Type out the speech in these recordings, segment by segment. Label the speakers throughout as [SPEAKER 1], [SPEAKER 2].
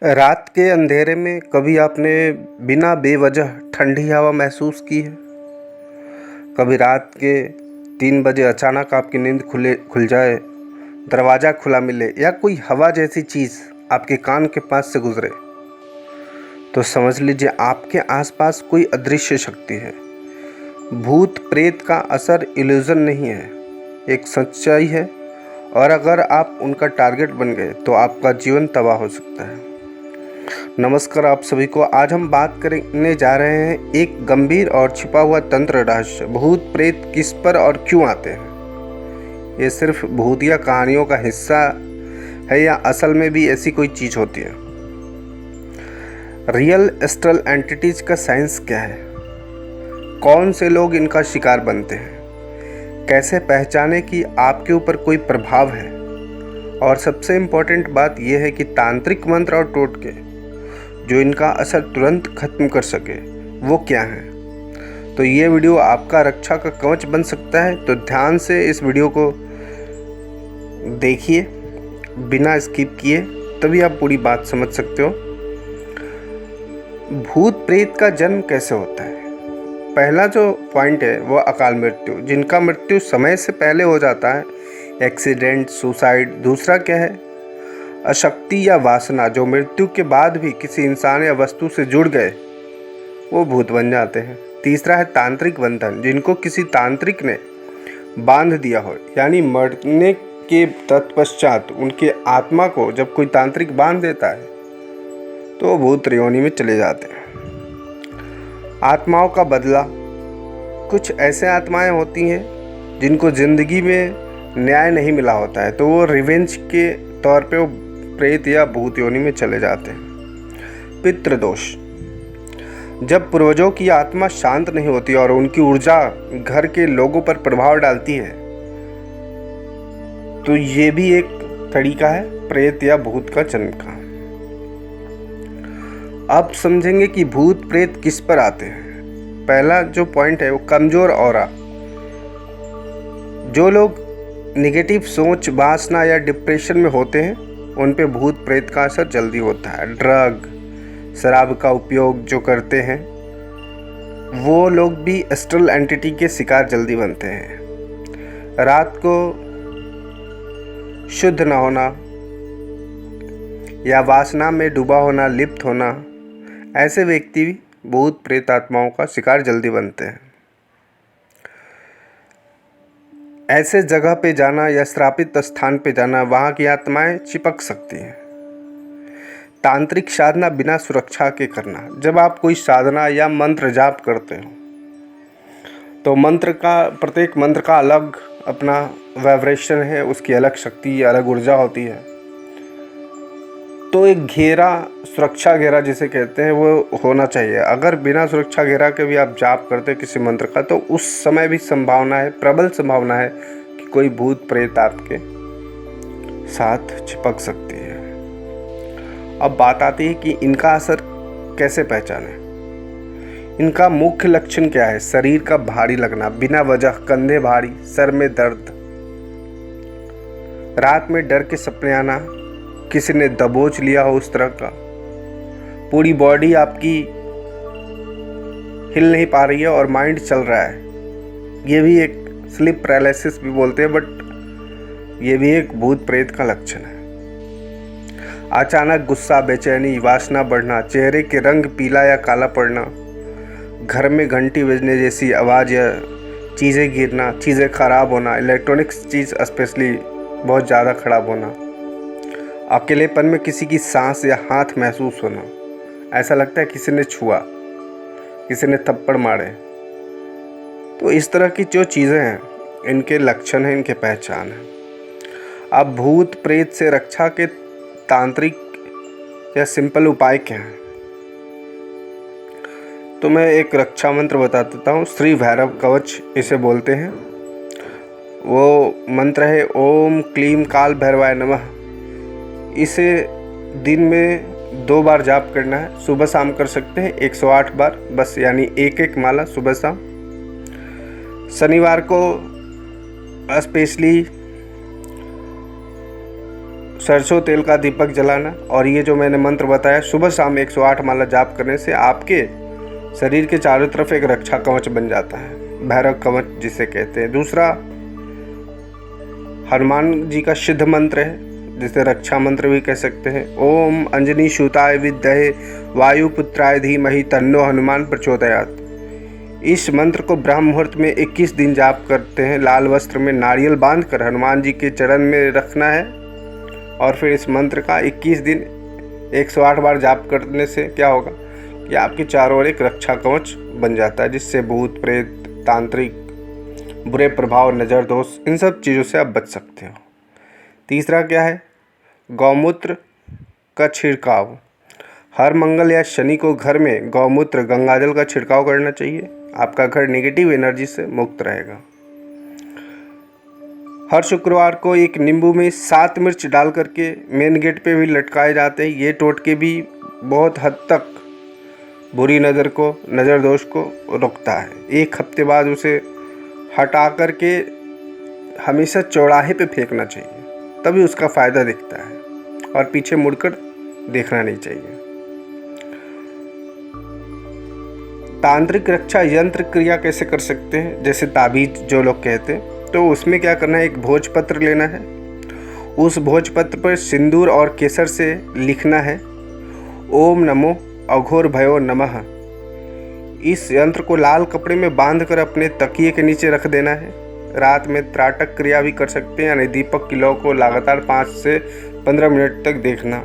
[SPEAKER 1] रात के अंधेरे में कभी आपने बिना बेवजह ठंडी हवा महसूस की है? कभी रात के 3 बजे अचानक आपकी नींद खुल जाए, दरवाज़ा खुला मिले या कोई हवा जैसी चीज़ आपके कान के पास से गुजरे, तो समझ लीजिए आपके आसपास कोई अदृश्य शक्ति है। भूत प्रेत का असर इल्यूज़न नहीं है, एक सच्चाई है, और अगर आप उनका टारगेट बन गए तो आपका जीवन तबाह हो सकता है। नमस्कार आप सभी को। आज हम बात करने जा रहे हैं एक गंभीर और छिपा हुआ तंत्र रहस्य, भूत प्रेत किस पर और क्यों आते हैं। ये सिर्फ भूतिया कहानियों का हिस्सा है या असल में भी ऐसी कोई चीज़ होती है? रियल एस्ट्रल एंटिटीज का साइंस क्या है? कौन से लोग इनका शिकार बनते हैं? कैसे पहचाने कि आपके ऊपर कोई प्रभाव है? और सबसे इम्पोर्टेंट बात यह है कि तांत्रिक मंत्र और टोटके जो इनका असर तुरंत खत्म कर सके वो क्या है। तो ये वीडियो आपका रक्षा का कवच बन सकता है, तो ध्यान से इस वीडियो को देखिए बिना स्किप किए, तभी आप पूरी बात समझ सकते हो। भूत प्रेत का जन्म कैसे होता है? पहला जो पॉइंट है वो अकाल मृत्यु, जिनका मृत्यु समय से पहले हो जाता है, एक्सीडेंट, सुसाइड। दूसरा क्या है? अशक्ति या वासना, जो मृत्यु के बाद भी किसी इंसान या वस्तु से जुड़ गए वो भूत बन जाते हैं। तीसरा है तांत्रिक बंधन, जिनको किसी तांत्रिक ने बांध दिया हो, यानी मरने के तत्पश्चात उनके आत्मा को जब कोई तांत्रिक बांध देता है तो वो भूत योनि में चले जाते हैं। आत्माओं का बदला, कुछ ऐसे आत्माएं होती हैं जिनको ज़िंदगी में न्याय नहीं मिला होता है, तो वो रिवेंज के तौर पे वो प्रेत या भूत योनि में चले जाते हैं। पितृदोष, जब पूर्वजों की आत्मा शांत नहीं होती और उनकी ऊर्जा घर के लोगों पर प्रभाव डालती है, तो ये भी एक तरीका है प्रेत या भूत का जन्म का। अब समझेंगे कि भूत प्रेत किस पर आते हैं। पहला जो पॉइंट है वो कमजोर ऑरा। जो लोग नेगेटिव सोच, वासना या डिप्रेशन में होते हैं उन पे भूत प्रेत का असर जल्दी होता है। ड्रग, शराब का उपयोग जो करते हैं वो लोग भी एस्ट्रल एंटिटी के शिकार जल्दी बनते हैं। रात को शुद्ध न होना या वासना में डूबा होना, लिप्त होना, ऐसे व्यक्ति भी भूत प्रेत आत्माओं का शिकार जल्दी बनते हैं। ऐसे जगह पे जाना या श्रापित स्थान पे जाना, वहाँ की आत्माएं चिपक सकती हैं। तांत्रिक साधना बिना सुरक्षा के करना, जब आप कोई साधना या मंत्र जाप करते हो तो प्रत्येक मंत्र का अलग अपना वाइब्रेशन है, उसकी अलग शक्ति, अलग ऊर्जा होती है। तो एक घेरा, सुरक्षा घेरा जिसे कहते हैं, वो होना चाहिए। अगर बिना सुरक्षा घेरा के भी आप जाप करते हैं किसी मंत्र का, तो उस समय भी संभावना है, प्रबल संभावना है कि कोई भूत प्रेत आपके साथ चिपक सकती है। अब बात आती है कि इनका असर कैसे पहचानें। इनका मुख्य लक्षण क्या है? शरीर का भारी लगना बिना वजह, कंधे भारी, सर में दर्द, रात में डर के सपने आना, किसी ने दबोच लिया हो उस तरह का, पूरी बॉडी आपकी हिल नहीं पा रही है और माइंड चल रहा है। ये भी एक स्लीप पैरालिसिस भी बोलते हैं, बट ये भी एक भूत प्रेत का लक्षण है। अचानक गुस्सा, बेचैनी, वासना बढ़ना, चेहरे के रंग पीला या काला पड़ना, घर में घंटी बजने जैसी आवाज़ या चीज़ें गिरना, चीज़ें खराब होना, इलेक्ट्रॉनिक्स चीज़ स्पेशली बहुत ज़्यादा खराब होना, अकेलेपन में किसी की सांस या हाथ महसूस होना, ऐसा लगता है किसी ने छुआ, किसी ने थप्पड़ मारे। तो इस तरह की जो चीज़ें हैं इनके लक्षण हैं, इनके पहचान है। अब भूत प्रेत से रक्षा के तांत्रिक या सिंपल उपाय क्या हैं? तो मैं एक रक्षा मंत्र बता देता हूँ। श्री भैरव कवच इसे बोलते हैं। वो मंत्र है ओम क्लीम काल भैरवाय नमः। इसे दिन में 2 बार जाप करना है, सुबह शाम कर सकते हैं 108 बार बस, यानी एक माला सुबह शाम। शनिवार को स्पेशली सरसों तेल का दीपक जलाना, और ये जो मैंने मंत्र बताया सुबह शाम 108 माला जाप करने से आपके शरीर के चारों तरफ एक रक्षा कवच बन जाता है, भैरव कवच जिसे कहते हैं। दूसरा हनुमान जी का सिद्ध मंत्र है, जिसे रक्षा मंत्र भी कह सकते हैं। ओम अंजनी सूताय विद्महे वायुपुत्राय धीमहि तन्नो हनुमान प्रचोदयात्। इस मंत्र को ब्रह्म मुहूर्त में 21 दिन जाप करते हैं। लाल वस्त्र में नारियल बांधकर हनुमान जी के चरण में रखना है, और फिर इस मंत्र का 21 दिन 108 बार जाप करने से क्या होगा कि आपके चारों ओर एक रक्षा कवच बन जाता है, जिससे भूत प्रेत, तांत्रिक, बुरे प्रभाव, नज़र दोष, इन सब चीज़ों से आप बच सकते हो। तीसरा क्या है, गौमूत्र का छिड़काव। हर मंगल या शनि को घर में गौमूत्र गंगाजल का छिड़काव करना चाहिए। आपका घर नेगेटिव एनर्जी से मुक्त रहेगा। हर शुक्रवार को एक नींबू में 7 मिर्च डाल करके मेन गेट पे भी लटकाए जाते हैं। ये टोटके भी बहुत हद तक बुरी नज़र को, नज़र दोष को रोकता है। एक हफ्ते बाद उसे हटा करके हमेशा चौराहे पे फेंकना चाहिए, तभी उसका फ़ायदा दिखता है, और पीछे मुड़कर देखना नहीं चाहिए। तांत्रिक रक्षा यंत्र क्रिया कैसे कर सकते हैं, जैसे ताबीज जो लोग कहते हैं, तो उसमें क्या करना है, एक भोजपत्र लेना है। उस भोजपत्र पर सिंदूर और केसर से लिखना है ओम नमो अघोर भयो नमः। इस यंत्र को लाल कपड़े में बांधकर अपने तकिए के नीचे रख देना है। रात में त्राटक क्रिया भी कर सकते हैं, यानी दीपक की लौ को लगातार 5 से 15 मिनट तक देखना।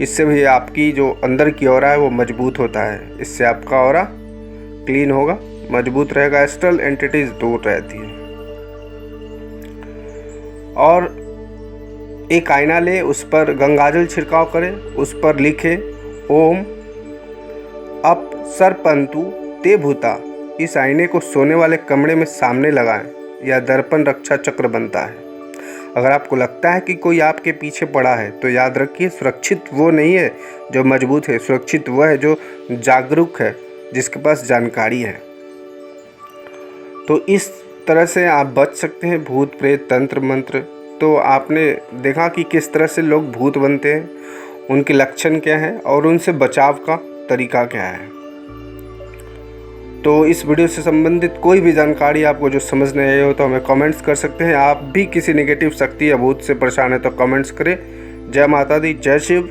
[SPEAKER 1] इससे भी आपकी जो अंदर की ऑरा है वो मजबूत होता है। इससे आपका ऑरा क्लीन होगा, मजबूत रहेगा, एस्ट्रल एंटिटीज दूर रहती है। और एक आईना ले, उस पर गंगाजल छिड़काव करें, उस पर लिखे ओम अप सरपंतु ते भूता। इस आईने को सोने वाले कमरे में सामने लगाएं, यह दर्पण रक्षा चक्र बनता है। अगर आपको लगता है कि कोई आपके पीछे पड़ा है, तो याद रखिए सुरक्षित वो नहीं है जो मजबूत है, सुरक्षित वह है जो जागरूक है, जिसके पास जानकारी है। तो इस तरह से आप बच सकते हैं भूत प्रेत तंत्र मंत्र। तो आपने देखा कि किस तरह से लोग भूत बनते हैं, उनके लक्षण क्या हैं और उनसे बचाव का तरीका क्या है। तो इस वीडियो से संबंधित कोई भी जानकारी आपको जो समझ नहीं आई हो तो हमें कमेंट्स कर सकते हैं। आप भी किसी नेगेटिव शक्ति या भूत से परेशान है तो कमेंट्स करें। जय माता दी, जय शिव।